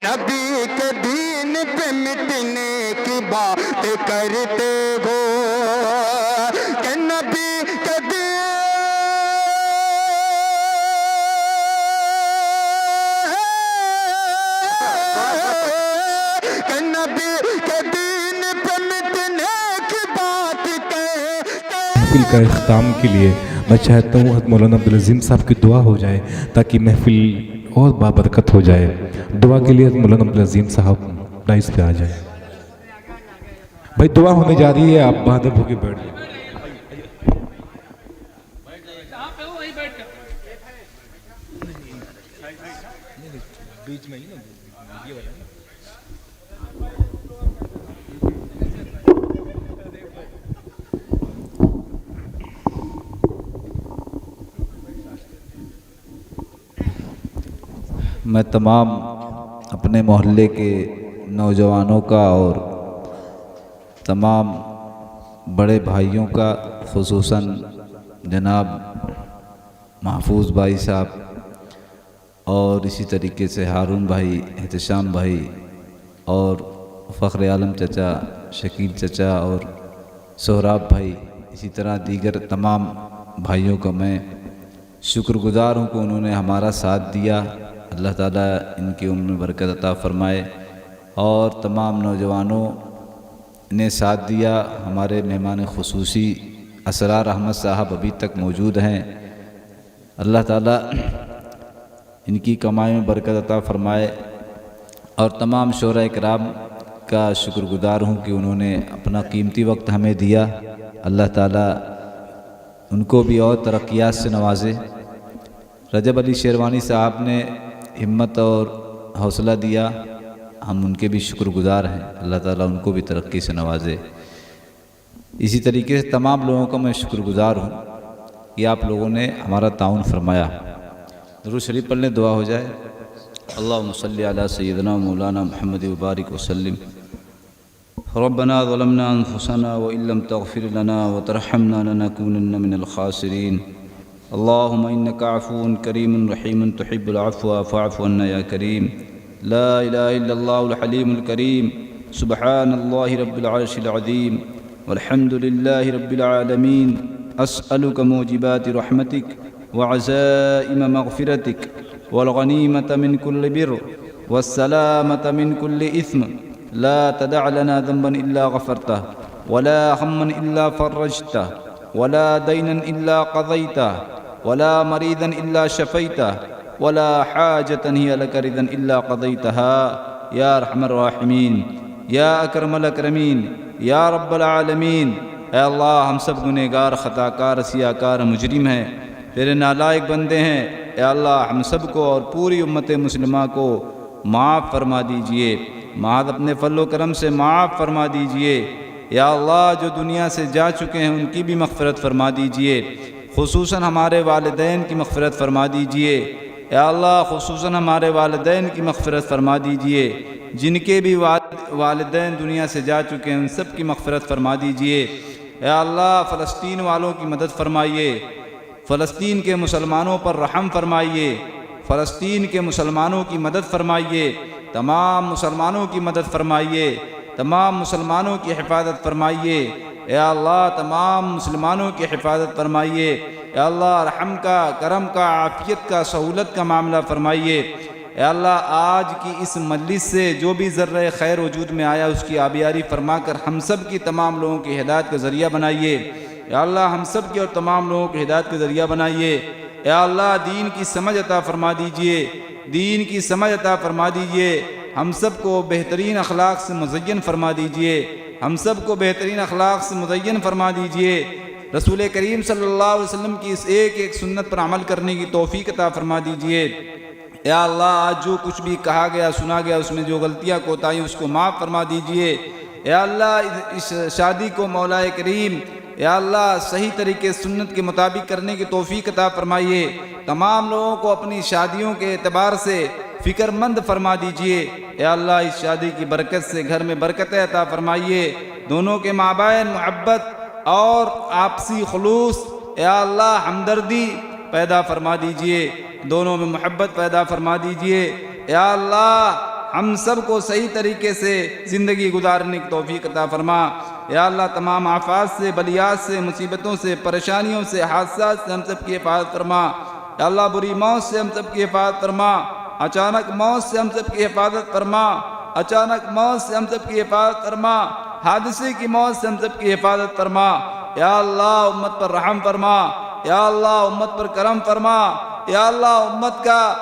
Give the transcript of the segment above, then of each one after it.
نبی کے دین پہ مٹنے کی بات کرتے ہو کہ نبی کے دین کہ نبی کے دین پہ مٹنے کی بات کرتے محفل کا اختتام کے لیے میں چاہتا ہوں حضرت مولانا عبدالعظیم صاحب کی دعا ہو جائے تاکہ محفل اور بابرکت ہو جائے۔ دعا کے لیے حضرت مولانا عبدالعظیم صاحب ڈائس پہ آ جائے۔ بھائی دعا ہونے جا رہی ہے، آپ بہادر ہو کے بیٹھ جائیں۔ بیچ میں ہی نا یہ والا میں تمام اپنے محلے کے نوجوانوں کا اور تمام بڑے بھائیوں کا، خصوصاً جناب محفوظ بھائی صاحب اور اسی طریقے سے ہارون بھائی، احتشام بھائی اور فخر عالم چچا، شکیل چچا اور سہراب بھائی، اسی طرح دیگر تمام بھائیوں کا میں شکر گزار ہوں کہ انہوں نے ہمارا ساتھ دیا۔ اللہ تعالیٰ ان کی عمر میں برکت عطا فرمائے، اور تمام نوجوانوں نے ساتھ دیا۔ ہمارے مہمان خصوصی اسرار احمد صاحب ابھی تک موجود ہیں، اللہ تعالیٰ ان کی کمائی میں برکت عطا فرمائے، اور تمام شعراء کرام کا شکر گزار ہوں کہ انہوں نے اپنا قیمتی وقت ہمیں دیا۔ اللہ تعالیٰ ان کو بھی اور ترقیات سے نوازے۔ رجب علی شیروانی صاحب نے ہمت اور حوصلہ دیا، ہم ان کے بھی شکر گزار ہیں، اللہ تعالیٰ ان کو بھی ترقی سے نوازے۔ اسی طریقے سے تمام لوگوں کا میں شکر گزار ہوں کہ آپ لوگوں نے ہمارا تعاون فرمایا۔ درود شریف پڑھ لیں، دعا ہو جائے۔ اللہم صلی علی سیدنا مولانا محمد وبارک وسلم۔ ربنا ظلمنا انفسنا وان لم تغفر لنا وترحمنا لنكونن من الخاسرین۔ اللهم انك عفو کریم رحیم تحب العفو فاعف عنا یا کریم۔ لا الہ الا اللہ الحلیم الکریم، سبحان اللہ رب العرش العظیم، والحمد للہ رب العالمین۔ اسألک موجبات رحمتک وعزائم مغفرتک والغنیمة من كل بر والسلامة من كل إثم، لا تدع لنا ذنبا إلا غفرته ولا هما إلا فرجته ولا دينا إلا قضيته ولا مريضا إلا شفيته ولا حاجة هي لك رضا إلا قضيتها يا أرحم الراحمين يا أكرم الأكرمين يا رب العالمين۔ اے اللہ، ہم سب گنہگار، خطا کار، سیاہ کار، مجرم ہیں، تیرے نالائق بندے ہیں۔ اے اللہ، ہم سب کو اور پوری امت مسلمہ کو معاف فرما دیجئے، محض اپنے فضل و کرم سے معاف فرما دیجئے۔ یا اللہ، جو دنیا سے جا چکے ہیں ان کی بھی مغفرت فرما دیجئے، خصوصاً ہمارے والدین کی مغفرت فرما دیجئے۔ یا اللہ، خصوصاً ہمارے والدین کی مغفرت فرما دیجئے، جن کے بھی والدین دنیا سے جا چکے ہیں ان سب کی مغفرت فرما دیجئے۔ یا اللہ، فلسطین والوں کی مدد فرمائیے، فلسطین کے مسلمانوں پر رحم فرمائیے، فلسطین کے مسلمانوں کی مدد فرمائیے، تمام مسلمانوں کی مدد فرمائیے، تمام مسلمانوں کی حفاظت فرمائیے۔ یا اللہ، تمام مسلمانوں کی حفاظت فرمائیے۔ یا اللہ، رحم کا، کرم کا، عافیت کا، سہولت کا معاملہ فرمائیے۔ یا اللہ، آج کی اس مجلس سے جو بھی ذرہ خیر وجود میں آیا اس کی آبیاری فرما کر ہم سب کی، تمام لوگوں کی ہدایت کا ذریعہ بنائیے۔ یا اللہ، ہم سب کی اور تمام لوگوں کی ہدایت کا ذریعہ بنائیے۔ یا اللہ، دین کی سمجھ عطا فرما دیجئے، دین کی سمجھ عطا فرما دیجئے، ہم سب کو بہترین اخلاق سے مزین فرما دیجئے، ہم سب کو بہترین اخلاق سے مزین فرما دیجئے۔ رسول کریم صلی اللہ علیہ وسلم کی اس ایک ایک سنت پر عمل کرنے کی توفیق عطا فرما دیجئے۔ یا اللہ، آج جو کچھ بھی کہا گیا، سنا گیا، اس میں جو غلطیاں کوتاہی اس کو معاف فرما دیجئے۔ یا اللہ، اس شادی کو مولا کریم یا اللہ صحیح طریقے سنت کے مطابق کرنے کی توفیق عطا فرمائیے۔ تمام لوگوں کو اپنی شادیوں کے اعتبار سے فکر مند فرما دیجئے۔ یا اللہ، اس شادی کی برکت سے گھر میں برکت عطا فرمائیے، دونوں کے مابین محبت اور آپسی خلوص، یا اللہ ہمدردی پیدا فرما دیجئے، دونوں میں محبت پیدا فرما دیجئے۔ یا اللہ، ہم سب کو صحیح طریقے سے زندگی گزارنے کی توفیق عطا فرما۔ یا اللہ تمام آفات سے، بلیات سے، مصیبتوں سے، پریشانیوں سے، حادثات سے ہم سب کی حفاظت فرما۔ یا اللہ بری موت سے ہم سب کی حفاظت فرما، اچانک موت سے ہم سب کی حفاظت فرما، اچانک موت سے ہم سب کی حفاظت فرما، حادثے کی موت سے ہم سب کی حفاظت فرما۔ یا اللہ امت پر رحم فرما، یا اللہ امت پر کرم فرما، یا اللہ امت کا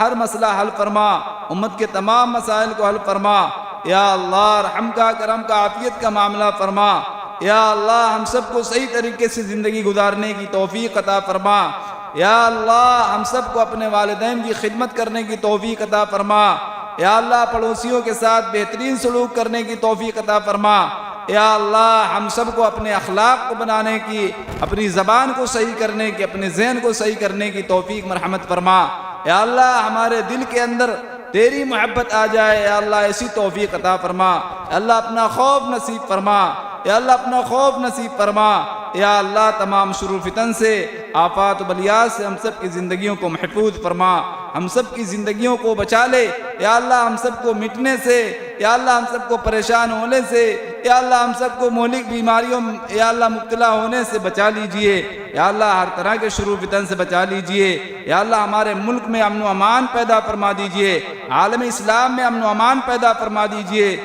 ہر مسئلہ حل فرما، امت کے تمام مسائل کو حل فرما۔ یا اللہ رحم کا، کرم کا، عافیت کا معاملہ فرما۔ یا اللہ ہم سب کو صحیح طریقے سے زندگی گزارنے کی توفیق عطا فرما۔ یا اللہ ہم سب کو اپنے والدین کی خدمت کرنے کی توفیق عطا فرما۔ یا اللہ پڑوسیوں کے ساتھ بہترین سلوک کرنے کی توفیق عطا فرما۔ یا اللہ ہم سب کو اپنے اخلاق کو بنانے کی، اپنی زبان کو صحیح کرنے کی، اپنے ذہن کو صحیح کرنے کی توفیق مرحمت فرما۔ یا اللہ ہمارے دل کے اندر تیری محبت آ جائے، یا اللہ ایسی توفیق عطا فرما۔ یا اللہ اپنا خوف نصیب فرما، یا اللہ اپنا خوف نصیب فرما۔ یا اللہ تمام شرور فتن سے، آفات و بلیات سے ہم سب کی زندگیوں کو محفوظ فرما، ہم سب کی زندگیوں کو بچا لے۔ یا اللہ ہم سب کو مٹنے سے، یا اللہ ہم سب کو پریشان ہونے سے، یا اللہ ہم سب کو مہلک بیماریوں یا اللہ مبتلا ہونے سے بچا لیجئے۔ یا اللہ ہر طرح کے شرور فتن سے بچا لیجئے۔ یا اللہ ہمارے ملک میں امن و امان پیدا فرما دیجئے، عالم اسلام میں امن و امان پیدا فرما دیجئے،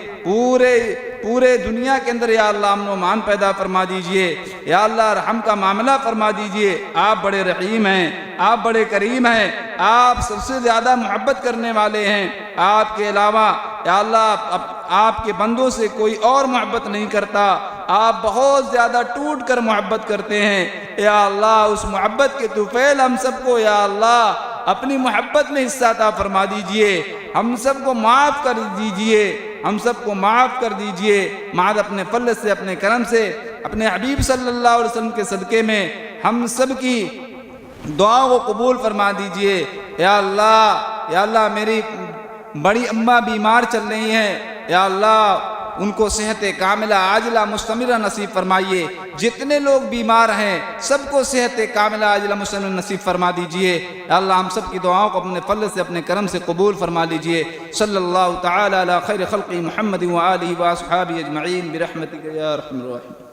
پورے دنیا کے اندر یا اللہ امن و امان پیدا فرما دیجئے۔ یا اللہ رحم کا معاملہ فرما دیجئے۔ آپ بڑے رحیم ہیں، آپ بڑے کریم ہیں، آپ سب سے زیادہ محبت کرنے والے ہیں۔ آپ کے علاوہ یا اللہ آپ کے بندوں سے کوئی اور محبت نہیں کرتا، آپ بہت زیادہ ٹوٹ کر محبت کرتے ہیں۔ یا اللہ اس محبت کے طفیل ہم سب کو یا اللہ اپنی محبت میں حصہ عطا فرما دیجئے، ہم سب کو معاف کر دیجئے، ہم سب کو معاف کر دیجئے۔ معاذ اپنے فضل سے، اپنے کرم سے، اپنے حبیب صلی اللہ علیہ وسلم کے صدقے میں ہم سب کی دعاؤں کو قبول فرما دیجئے۔ یا اللہ میری بڑی اماں بیمار چل رہی ہیں، یا اللہ ان کو صحت کاملہ عاجلہ مستمرہ نصیب فرمائیے۔ جتنے لوگ بیمار ہیں سب کو صحت کاملہ عاجلہ مستمرہ نصیب فرما دیجئے۔ یا اللہ ہم سب کی دعاؤں کو اپنے فضل سے، اپنے کرم سے قبول فرما لیجئے۔ صلی اللہ تعالی علی خیر خلق محمد و آلہ و اصحابہ اجمعین برحمتک یا ارحم الراحمین۔